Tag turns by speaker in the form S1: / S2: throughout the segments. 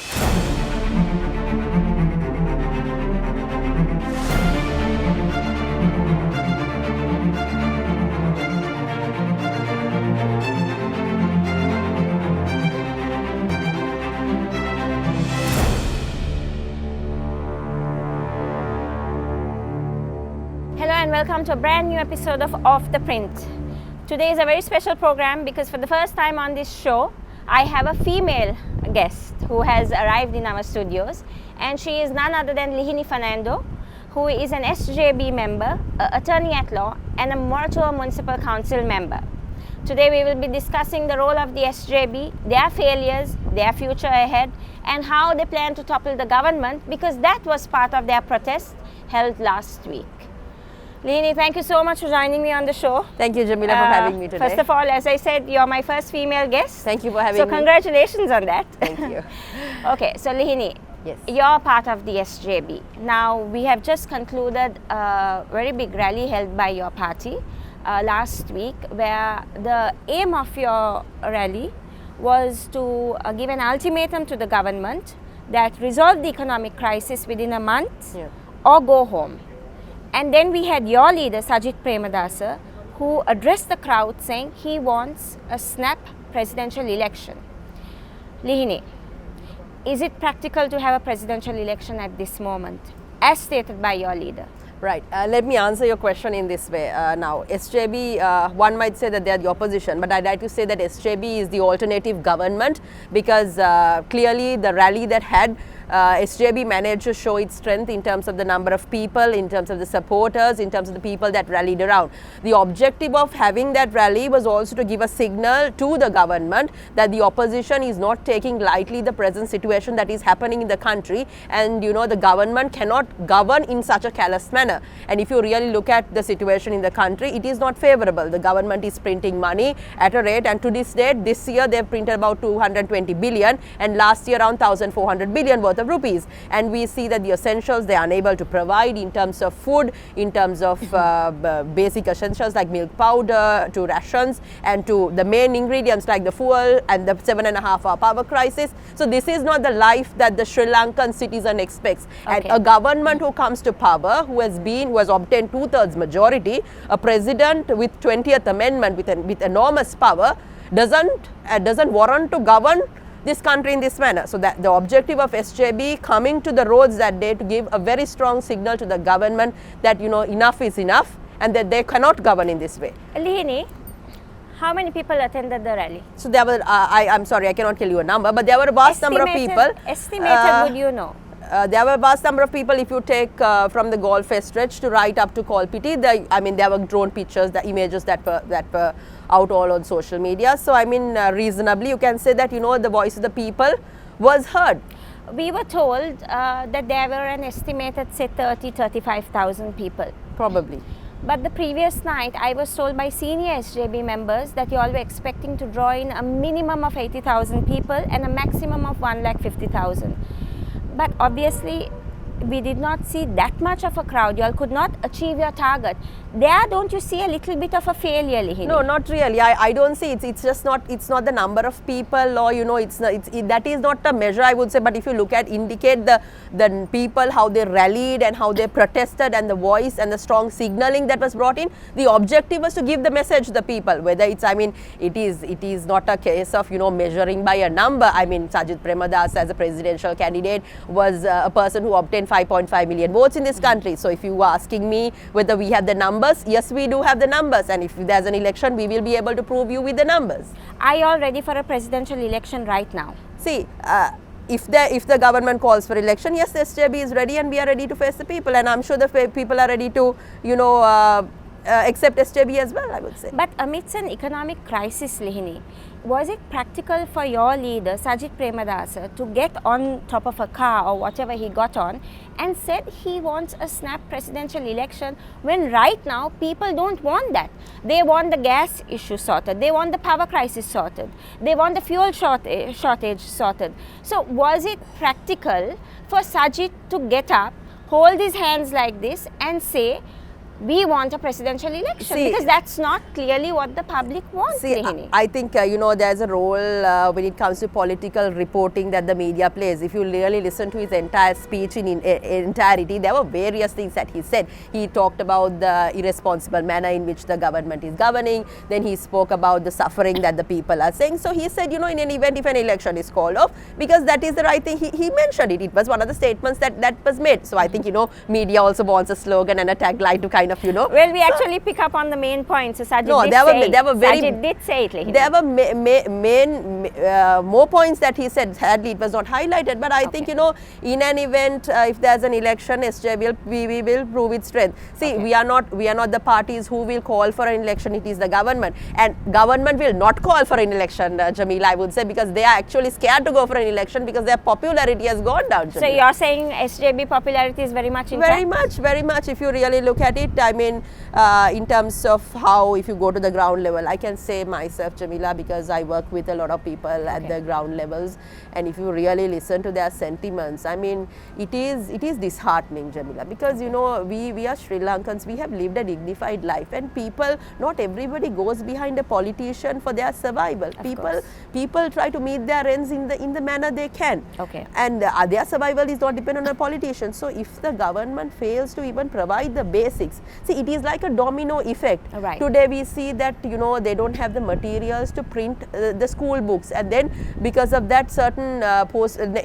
S1: Hello and welcome to a brand new episode of Off the Print. Today is a very special program because for the first time on this show, I have a female guest who has arrived in our studios, and she is none other than Lihini Fernando, who is an SJB member, attorney at law, and a Moratuwa Municipal Council member. Today we will be discussing the role of the SJB, their failures, their future ahead, and how they plan to topple the government, because that was part of their protest held last week. Lihini, thank you so much for joining me on the show.
S2: Thank you, Jamila, for having me today.
S1: First of all, as I said, you're my first female guest.
S2: Thank you for having me.
S1: So congratulations on that.
S2: Thank you.
S1: Okay, so Lihini,
S2: yes,
S1: you're part of the SJB. Now, we have just concluded a very big rally held by your party last week, where the aim of your rally was to give an ultimatum to the government that resolve the economic crisis within a month or go home. And then we had your leader, Sajid Premadasa, who addressed the crowd saying he wants a snap presidential election. Lihini, is it practical to have a presidential election at this moment, as stated by your leader?
S2: Right. Let me answer your question in this way. Now, SJB, one might say that they are the opposition, but I'd like to say that SJB is the alternative government, because clearly the rally that had SJB managed to show its strength in terms of the number of people, in terms of the supporters, in terms of the people that rallied around. The objective of having that rally was also to give a signal to the government that the opposition is not taking lightly the present situation that is happening in the country, and the government cannot govern in such a callous manner. And if you really look at the situation in the country, it is not favorable. The government is printing money at a rate, and to this date, this year they've printed about 220 billion, and last year around 1,400 billion worth of rupees, and we see that the essentials they are unable to provide in terms of food, in terms of basic essentials like milk powder, to rations, and to the main ingredients like the fuel and the 7.5-hour power crisis. So this is not the life that the Sri Lankan citizen expects.
S1: Okay.
S2: And a government who comes to power, who has obtained 2/3 majority, a president with 20th amendment with enormous power, doesn't warrant to govern this country in this manner. So that the objective of SJB coming to the roads that day to give a very strong signal to the government that enough is enough, and that they cannot govern in this way.
S1: Lihini, how many people attended the rally?
S2: So there were, I'm sorry, I cannot tell you a number, but there were a vast number of people.
S1: Estimated, would you know?
S2: There were a vast number of people. If you take from the Golf stretch to right up to Kolpiti, there were drone pictures, the images that were out all on social media. So reasonably you can say that the voice of the people was heard.
S1: We were told that there were an estimated, say, 35,000 people.
S2: Probably.
S1: But the previous night, I was told by senior SJB members that you all were expecting to draw in a minimum of 80,000 people and a maximum of 150,000. But obviously, we did not see that much of a crowd. You all could not achieve your target. There, don't you see a little bit of a failure, Lihini?
S2: No, not really. I don't see it's just not. It's not the number of people, or that is not a measure, I would say. But if you indicate the people, how they rallied and how they protested, and the voice and the strong signaling that was brought in, the objective was to give the message to the people. Whether it is not a case of measuring by a number. Sajid Premadasa as a presidential candidate was a person who obtained 5.5 million votes in this country. So if you are asking me whether we have the numbers, yes, we do have the numbers, and if there's an election, we will be able to prove you with the numbers.
S1: Are you all ready for a presidential election right now?
S2: See, if the government calls for election, yes, SJB is ready, and we are ready to face the people, and I'm sure the people are ready to accept SJB as well, I would say.
S1: But amidst an economic crisis, Lihini, was it practical for your leader, Sajid Premadasa, to get on top of a car or whatever he got on and said he wants a snap presidential election, when right now people don't want that? They want the gas issue sorted, they want the power crisis sorted, they want the fuel shortage sorted. So was it practical for Sajid to get up, hold his hands like this and say, we want a presidential election, because that's not clearly what the public wants. Lihini.
S2: I think there's a role when it comes to political reporting that the media plays. If you really listen to his entire speech in entirety, there were various things that he said. He talked about the irresponsible manner in which the government is governing. Then he spoke about the suffering that the people are saying. So he said, in an event, if an election is called off, because that is the right thing, he mentioned it. It was one of the statements that was made. So I think media also wants a slogan and a tagline to kind of
S1: Well, we actually pick up on the main points. So Sajid did say it. Lihini.
S2: There were more points that he said. Sadly, it was not highlighted. But I think in an event, if there's an election, SJB we will prove its strength. See, we are not the parties who will call for an election. It is the government, and government will not call for an election, Jamila, I would say, because they are actually scared to go for an election because their popularity has gone down. Jamila.
S1: So you're saying SJB popularity is very much intact?
S2: Very much. If you really look at it, I mean, in terms of how, if you go to the ground level, I can say myself, Jamila, because I work with a lot of people at the ground levels, and if you really listen to their sentiments, I mean, it is disheartening, Jamila, because we are Sri Lankans, we have lived a dignified life, and people, not everybody goes behind a politician for their survival. People try to meet their ends in the manner they can, and their survival is not dependent on a politician. So if the government fails to even provide the basics, see, it is like a domino effect. Today we see that they don't have the materials to print the school books, and then because of that, certain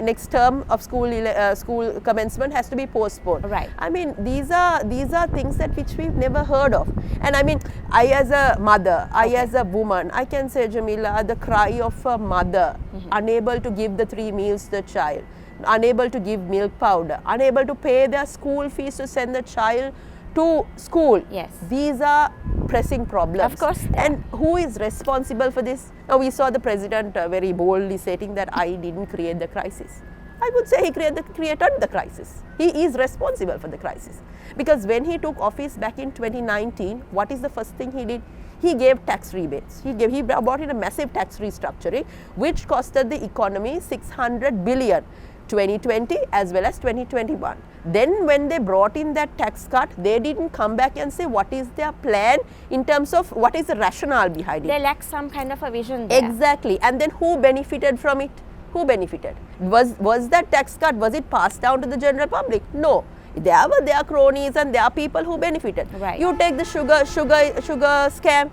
S2: next term of school commencement has to be postponed. I mean, these are things that which we've never heard of. And I mean, I as a mother, I as a woman, I can say, Jamila, the cry of a mother unable to give the 3 meals to the child, unable to give milk powder, unable to pay their school fees to send the child to school. These are pressing problems.
S1: Of course.
S2: And who is responsible for this? Now, we saw the president very boldly stating that I didn't create the crisis. I would say he created the crisis. He is responsible for the crisis. Because when he took office back in 2019, what is the first thing he did? He gave tax rebates. He brought in a massive tax restructuring, which costed the economy 600 billion. 2020 as well as 2021. Then when they brought in that tax cut, they didn't come back and say what is their plan in terms of what is the rationale behind it.
S1: They lack some kind of a vision there.
S2: Exactly. And then who benefited from it? Who benefited? Was that tax cut, was it passed down to the general public? No. There were their cronies and there are people who benefited. You take the sugar scam.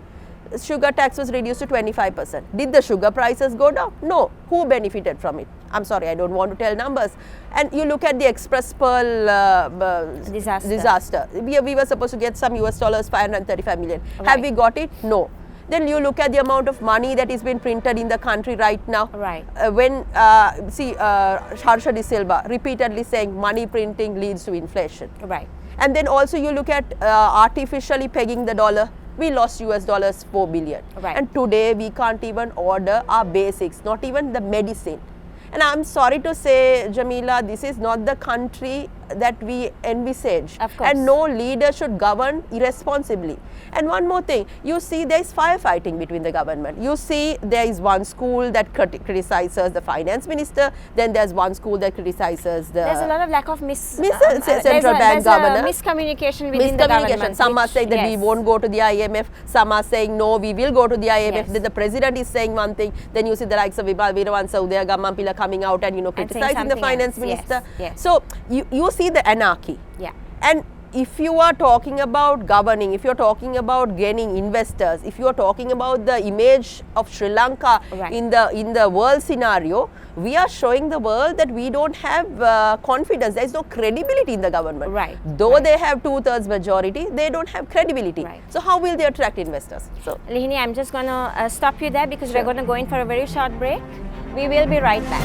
S2: Sugar tax was reduced to 25%. Did the sugar prices go down? No. Who benefited from it? I'm sorry, I don't want to tell numbers. And you look at the Express Pearl disaster. We were supposed to get some US dollars, 535 million. Have we got it? No. Then you look at the amount of money that is being printed in the country right now. Harsha De Silva repeatedly saying money printing leads to inflation. And then also you look at artificially pegging the dollar. We lost US dollars 4 billion. And today we can't even order our basics, not even the medicine. And I'm sorry to say, Jamila, this is not the country that we envisage. And no leader should govern irresponsibly. And one more thing, you see there is firefighting between the government. You see there is one school that criticizes the finance minister, then there's one school that criticizes the...
S1: There's a lot of lack of
S2: central bank governor.
S1: Miscommunication within the government.
S2: Some are saying that we won't go to the IMF. Some are saying no, we will go to the IMF. Then the president is saying one thing. Then you see the likes of Vibal Veeravansa Udaya Gammampila coming out and criticizing the finance minister. So you see the anarchy. And if you are talking about governing, if you're talking about gaining investors, if you're talking about the image of Sri Lanka in the world scenario, we are showing the world that we don't have confidence. There is no credibility in the government. Though they have 2/3 majority, they don't have credibility. So how will they attract investors? So,
S1: Lihini, I'm just going to stop you there because we're going to go in for a very short break. We will be right back.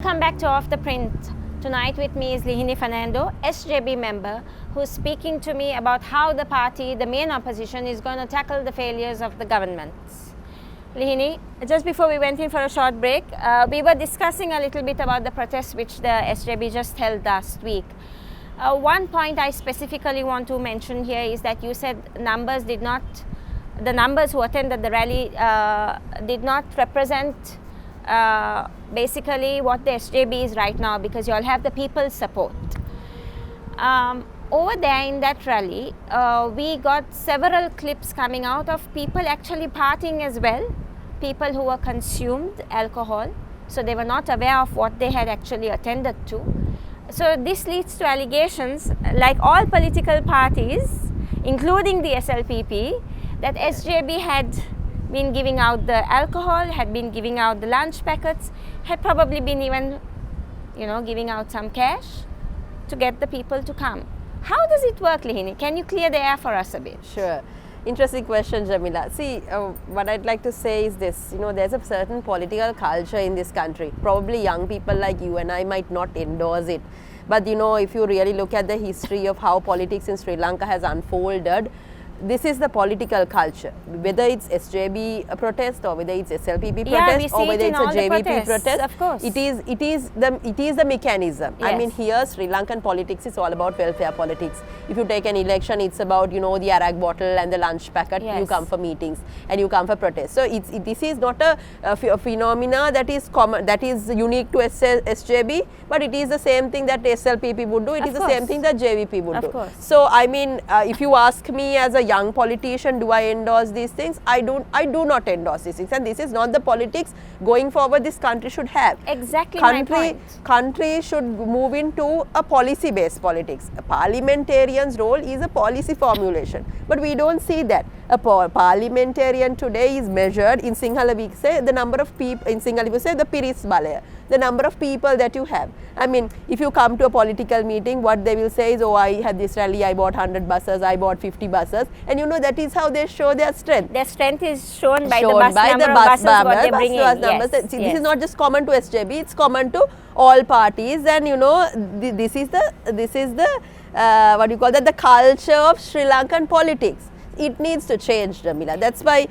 S1: Welcome back to Off the Print. Tonight with me is Lihini Fernando, SJB member, who's speaking to me about how the party, the main opposition, is going to tackle the failures of the government. Lihini, just before we went in for a short break, we were discussing a little bit about the protests which the SJB just held last week. One point I specifically want to mention here is that you said the numbers who attended the rally did not represent basically what the SJB is right now, because you all have the people's support. Over there in that rally, we got several clips coming out of people actually partying as well, people who were consumed alcohol, so they were not aware of what they had actually attended to. So this leads to allegations, like all political parties, including the SLPP, that SJB had been giving out the alcohol, had been giving out the lunch packets, had probably been even, giving out some cash to get the people to come. How does it work, Lihini? Can you clear the air for us a bit?
S2: Sure. Interesting question, Jamila. See, what I'd like to say is this, there's a certain political culture in this country. Probably young people like you and I might not endorse it. But if you really look at the history of how politics in Sri Lanka has unfolded, this is the political culture. Whether it's SJB protest or whether it's SLPP protest or whether it's a JVP protest,
S1: of course.
S2: it is the mechanism.
S1: Yes.
S2: I mean, here Sri Lankan politics is all about welfare politics. If you take an election, it's about the arak bottle and the lunch packet.
S1: Yes.
S2: You come for meetings and you come for protests. So this is not a phenomena that is common, that is unique to SJB, but it is the same thing that SLPP would do. It is the same thing that JVP would do.
S1: Of course.
S2: So I mean, if you ask me as a young politician, do I endorse these things? I do not endorse these things, and this is not the politics going forward this country should have.
S1: Exactly my point.
S2: Country should move into a policy-based politics. A parliamentarian's role is a policy formulation, but we don't see that. A parliamentarian today is measured in Sinhala, we say the number of people, in Sinhala we say the Piris Balaya, the number of people that you have. I mean, if you come to a political meeting, what they will say is, oh, I had this rally, I bought 100 buses, I bought 50 buses, and that is how they show their strength.
S1: Their strength is shown by the bus number of buses what they bring in.
S2: Yes, this is not just common to SJB, it's common to all parties, and this is the what do you call that, the culture of Sri Lankan politics. It needs to change, Jamila. That's why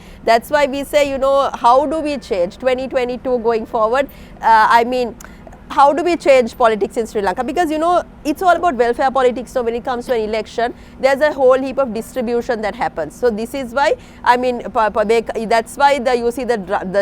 S2: we say, how do we change 2022 going forward? I mean, how do we change politics in Sri Lanka? Because it's all about welfare politics. So when it comes to an election, there's a whole heap of distribution that happens. So this is why, I mean, that's why you see the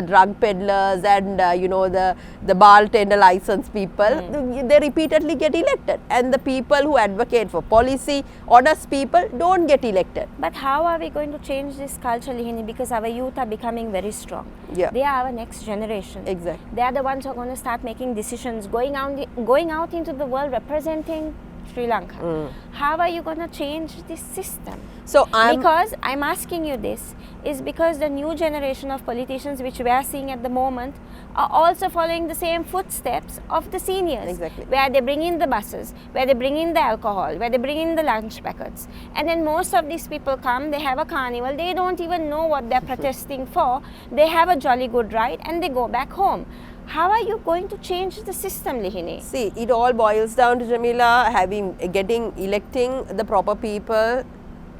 S2: drug peddlers and the bartender license people, they repeatedly get elected, and the people who advocate for policy, honest people, don't get elected.
S1: But how are we going to change this culture, Lihini? Because our youth are becoming very strong.
S2: Yeah.
S1: They are our next generation.
S2: Exactly.
S1: They are the ones who are going to start making decisions, going out into the world representing Sri Lanka. How are you going to change this system? Because I'm asking you this is because the new generation of politicians which we are seeing at the moment are also following the same footsteps of the seniors.
S2: Exactly.
S1: Where they bring in the buses, where they bring in the alcohol, where they bring in the lunch packets. And then most of these people come, they have a carnival, they don't even know what they're protesting for. They have a jolly good ride and they go back home. How are you going to change the system, Lihini?
S2: See, it all boils down to, Jamila, electing the proper people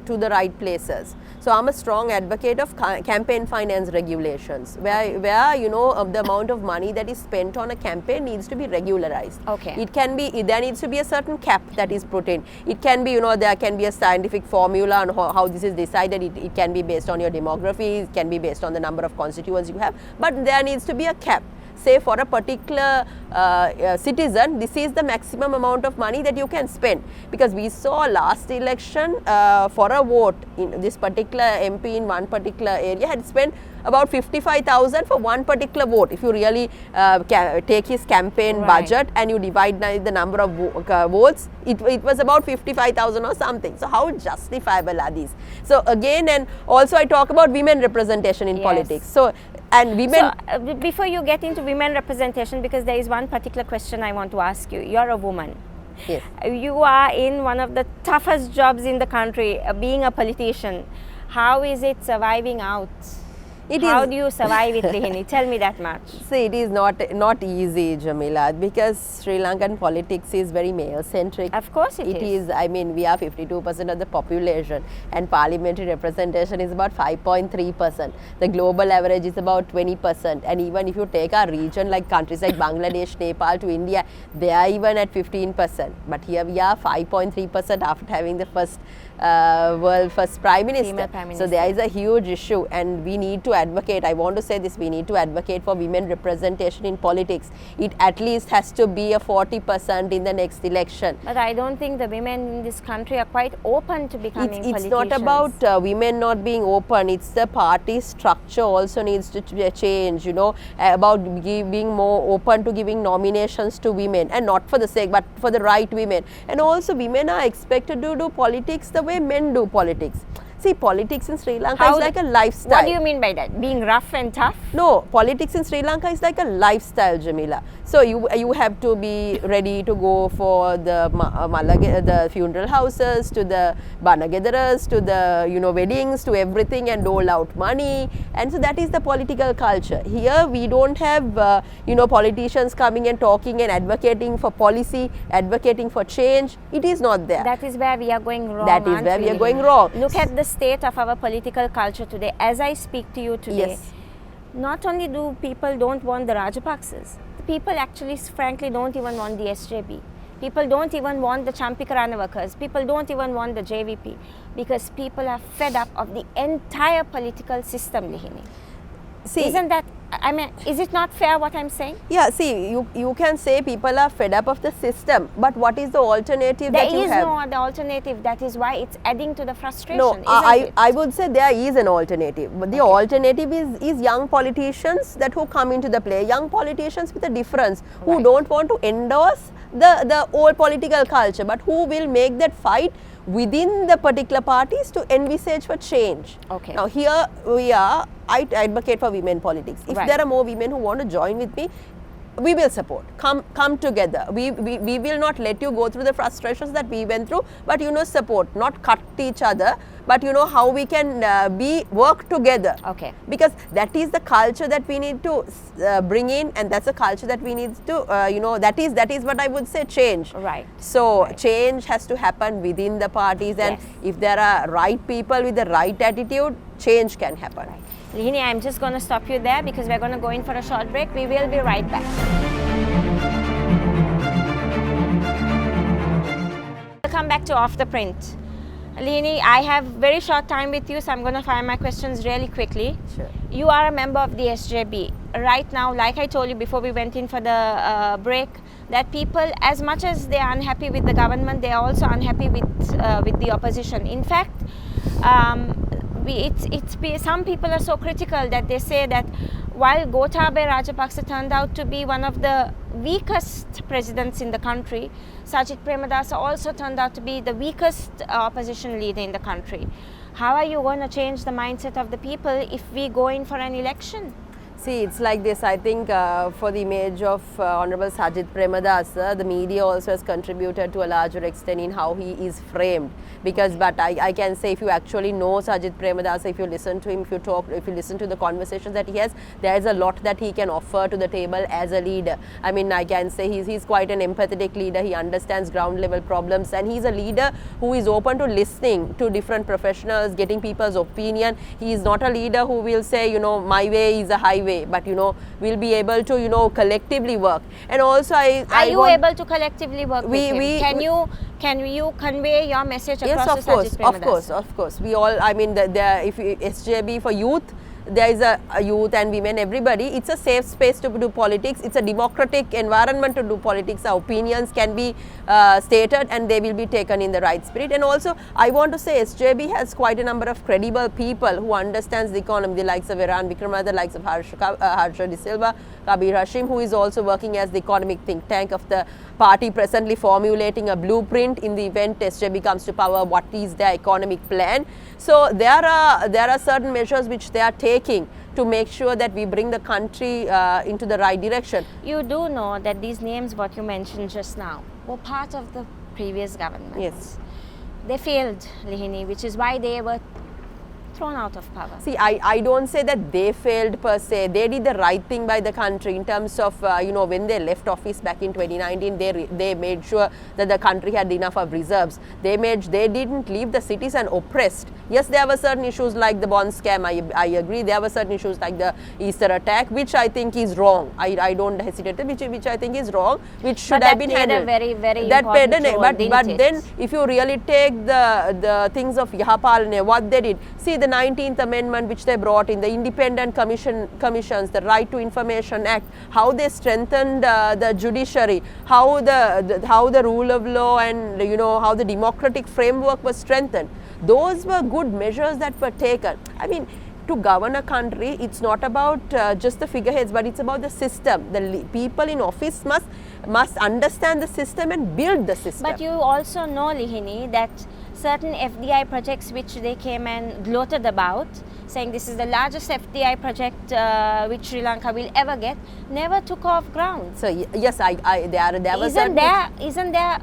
S2: to the right places. So I'm a strong advocate of campaign finance regulations, where the amount of money that is spent on a campaign needs to be regularized.
S1: Okay.
S2: There needs to be a certain cap that is put in. It can be, there can be a scientific formula on how this is decided. It can be based on your demography, it can be based on the number of constituents you have, but there needs to be a cap. Say for a particular citizen, this is the maximum amount of money that you can spend. Because we saw last election for a vote, in this particular MP in one particular area had spent about 55,000 for one particular vote. If you really take his campaign budget and you divide the number of votes, it was about 55,000 or something. So how justifiable are these? So again, and also I talk about women representation in politics. So before you get into women representation, because there is one particular question I want to ask you. You're a woman. Yes.
S1: You are in one of the toughest jobs in the country, being a politician. How is it surviving out? How do you survive it, Lihini? Tell me that much.
S2: See, it is not easy, Jamila, because Sri Lankan politics is very male-centric.
S1: Of course it is.
S2: I mean, we are 52% of the population and parliamentary representation is about 5.3%. The global average is about 20%. And even if you take our region, like countries like Bangladesh, Nepal to India, they are even at 15%. But here we are 5.3% after having the first world first Prime Minister.
S1: Female Prime
S2: So
S1: Minister.
S2: there is a huge issue, and we need to advocate. I want to say this: we need to advocate for women representation in politics. It at least has to be a 40% in the next election.
S1: But I don't think the women in this country are quite open to becoming
S2: It's
S1: politicians.
S2: not about women not being open. It's the party structure also needs to change. About being more open to giving nominations to women, and not for the sake, but for the right women. And also, women are expected to do politics the way men do politics. See, politics in Sri Lanka is like a lifestyle.
S1: What do you mean by that? Being rough and tough?
S2: No, politics in Sri Lanka is like a lifestyle, Jamila. So you have to be ready to go for the funeral houses, to the banagadaras, to the weddings, to everything, and dole out money. And so that is the political culture. Here we don't have politicians coming and talking and advocating for policy, advocating for change. It is not there.
S1: That is where we are going wrong.
S2: That is where we are going wrong.
S1: Look at the state of our political culture today. As I speak to you today,
S2: Yes.
S1: not only do people don't want the Rajapaksas, the people actually frankly don't even want the SJB. People don't even want the Champikarana workers. People don't even want the JVP, because people are fed up of the entire political system, Lihini.
S2: See,
S1: Isn't that, I mean, is it not fair what I'm saying?
S2: yeah, see, you can say people are fed up of the system, but what is the alternative
S1: There
S2: that you
S1: is
S2: have?
S1: no other alternative. That is why it's adding to the frustration.
S2: No,
S1: isn't it?
S2: I would say there is an alternative, but the alternative is young politicians that who come into the play, young politicians with a difference, who
S1: Right.
S2: don't want to endorse the old political culture, but who will make that fight within the particular parties to envisage for change.
S1: Okay.
S2: Now here I advocate for women politics. If
S1: Right.
S2: there are more women who want to join with me, we will support. Come together. We will not let you go through the frustrations that we went through, but support, not cut each other, but how we can work together.
S1: Okay.
S2: Because that is the culture that we need to bring in, and that's the culture that we need to that is what I would say change.
S1: Right.
S2: So change has to happen within the parties, and
S1: Yes.
S2: if there are right people with the right attitude, change can happen.
S1: Right. Lihini, I'm just going to stop you there because we're going to go in for a short break. We will be right back. Welcome back to Off the Print. Lihini, I have very short time with you, so I'm going to fire my questions really quickly.
S2: Sure.
S1: You are a member of the SJB. Right now, like I told you before we went in for the break, that people, as much as they are unhappy with the government, they are also unhappy with the opposition. In fact, some people are so critical that they say that while Gotabaya Rajapaksa turned out to be one of the weakest presidents in the country, Sajid Premadasa also turned out to be the weakest opposition leader in the country. How are you going to change the mindset of the people if we go in for an election?
S2: See, it's like this. I think for the image of Honorable Sajid Premadasa, the media also has contributed to a larger extent in how he is framed. But I can say, if you actually know Sajid Premadasa, if you listen to him, if you listen to the conversations that he has, there is a lot that he can offer to the table as a leader. I mean, I can say he's quite an empathetic leader. He understands ground level problems, and he's a leader who is open to listening to different professionals, getting people's opinion. He is not a leader who will say, my way is a highway. But we'll be able to collectively work. And also
S1: are you able to collectively work with him? Can you convey your message across to Sajid Premadasa?
S2: Of course. We all, I mean, if SJB for youth, there is a youth and women, everybody. It's a safe space to do politics. It's a democratic environment to do politics. Our opinions can be stated, and they will be taken in the right spirit. And also, I want to say SJB has quite a number of credible people who understands the economy, the likes of Iran Vikramaditya, the likes of Harsha De Silva, Kabir Hashim, who is also working as the economic think tank of the party, presently formulating a blueprint in the event SJB comes to power, what is their economic plan. So there are certain measures which they are taking to make sure that we bring the country into the right direction.
S1: You do know that these names what you mentioned just now were part of the previous government.
S2: Yes.
S1: They failed, Lihini, which is why they were thrown out of power.
S2: See, I don't say that they failed per se. They did the right thing by the country in terms of, when they left office back in 2019, they made sure that the country had enough of reserves. They didn't leave the citizen oppressed. Yes, there were certain issues like the bond scam, I agree. There were certain issues like the Easter attack, which I think is wrong. I don't hesitate, which I think is wrong, which should have been handled.
S1: That played a very, very important role,
S2: but then if you really take the things of Yahapalane, what they did, see the 19th Amendment which they brought in, the independent commissions, the Right to Information Act, how they strengthened the judiciary, how the rule of law and how the democratic framework was strengthened. Those were good measures that were taken. I mean, to govern a country, it's not about just the figureheads, but it's about the system. The people in office must understand the system and build the system.
S1: But you also know, Lihini, that certain FDI projects which they came and gloated about, saying this is the largest FDI project which Sri Lanka will ever get, never took off ground.
S2: So yes, there was
S1: Isn't there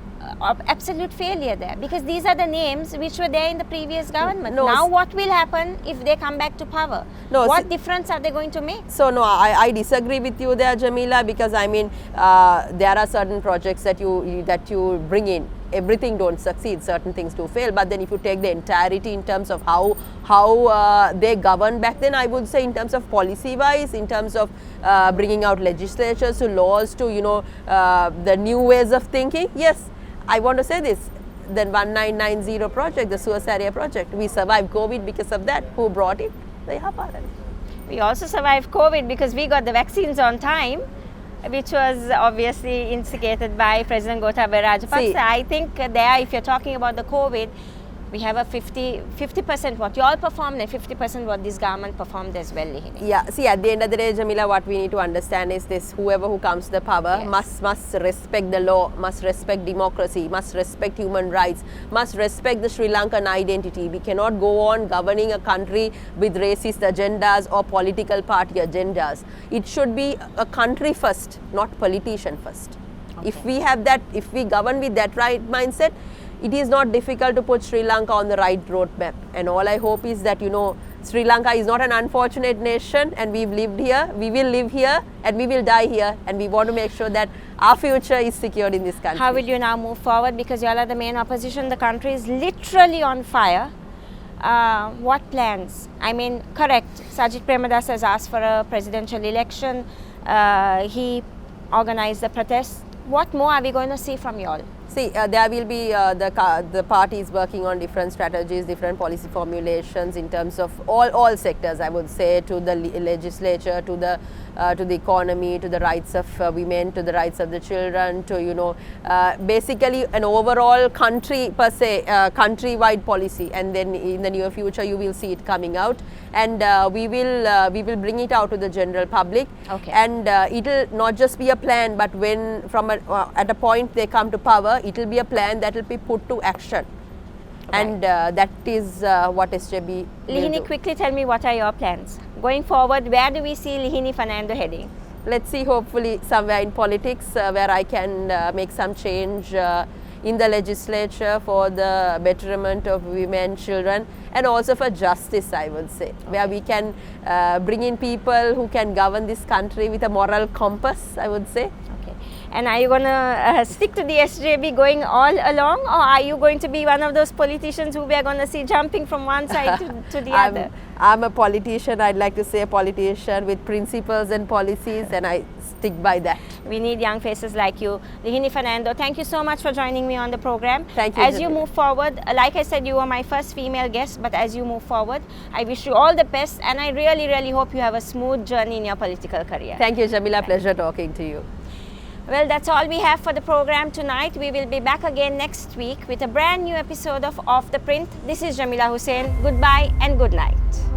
S1: absolute failure there? Because these are the names which were there in the previous government.
S2: No,
S1: now what will happen if they come back to power?
S2: No,
S1: what difference are they going to make?
S2: So no, I disagree with you there, Jamila, because I mean there are certain projects that you bring in. Everything don't succeed, certain things do fail, but then if you take the entirety in terms of how they governed back then, I would say in terms of policy wise, in terms of bringing out legislatures to laws to the new ways of thinking, yes, I want to say this. Then 1990 project, the suicide area project, we survived COVID because of that. Who brought it? The Yahaparan.
S1: We also survived COVID because we got the vaccines on time, which was obviously instigated by President Gotabaya Rajapaksa. I think there, if you're talking about the COVID, we have a 50% what you all performed and 50% what this government performed as well, Lihini.
S2: Yeah, see, at the end of the day, Jamila, what we need to understand is this: whoever who comes to the power must respect the law, must respect democracy, must respect human rights, must respect the Sri Lankan identity. We cannot go on governing a country with racist agendas or political party agendas. It should be a country first, not politician first.
S1: Okay.
S2: If we govern with that right mindset, it is not difficult to put Sri Lanka on the right roadmap. And all I hope is that, Sri Lanka is not an unfortunate nation, and we've lived here, we will live here, and we will die here. And we want to make sure that our future is secured in this country.
S1: How will you now move forward? Because you all are the main opposition. The country is literally on fire. What plans? I mean, correct, Sajid Premadasa has asked for a presidential election. He organized the protests. What more are we going to see from you all?
S2: See, there will be the parties working on different strategies, different policy formulations in terms of all sectors, I would say, to the legislature, to the economy, to the rights of women, to the rights of the children, to basically an overall country per se, countrywide policy. And then in the near future you will see it coming out, and we will bring it out to the general public.
S1: Okay.
S2: And it will not just be a plan, but when at a point they come to power, it will be a plan that will be put to action. Right. And that is what SJB
S1: Lihini, quickly tell me, what are your plans? Going forward, where do we see Lihini Fernando heading?
S2: Let's see, hopefully somewhere in politics where I can make some change in the legislature for the betterment of women, children, and also for justice, I would say, where we can bring in people who can govern this country with a moral compass, I would say.
S1: And are you going to stick to the SJB going all along, or are you going to be one of those politicians who we are going to see jumping from one side to the other?
S2: I'm a politician. I'd like to say a politician with principles and policies, and I stick by that.
S1: We need young faces like you. Lihini Fernando, thank you so much for joining me on the program.
S2: Thank you.
S1: As you move forward, like I said, you were my first female guest, but as you move forward, I wish you all the best, and I really, really hope you have a smooth journey in your political career.
S2: Thank you, Jamila. Pleasure talking to you.
S1: Well, that's all we have for the program tonight. We will be back again next week with a brand new episode of Off the Print. This is Jamila Husain. Goodbye and good night.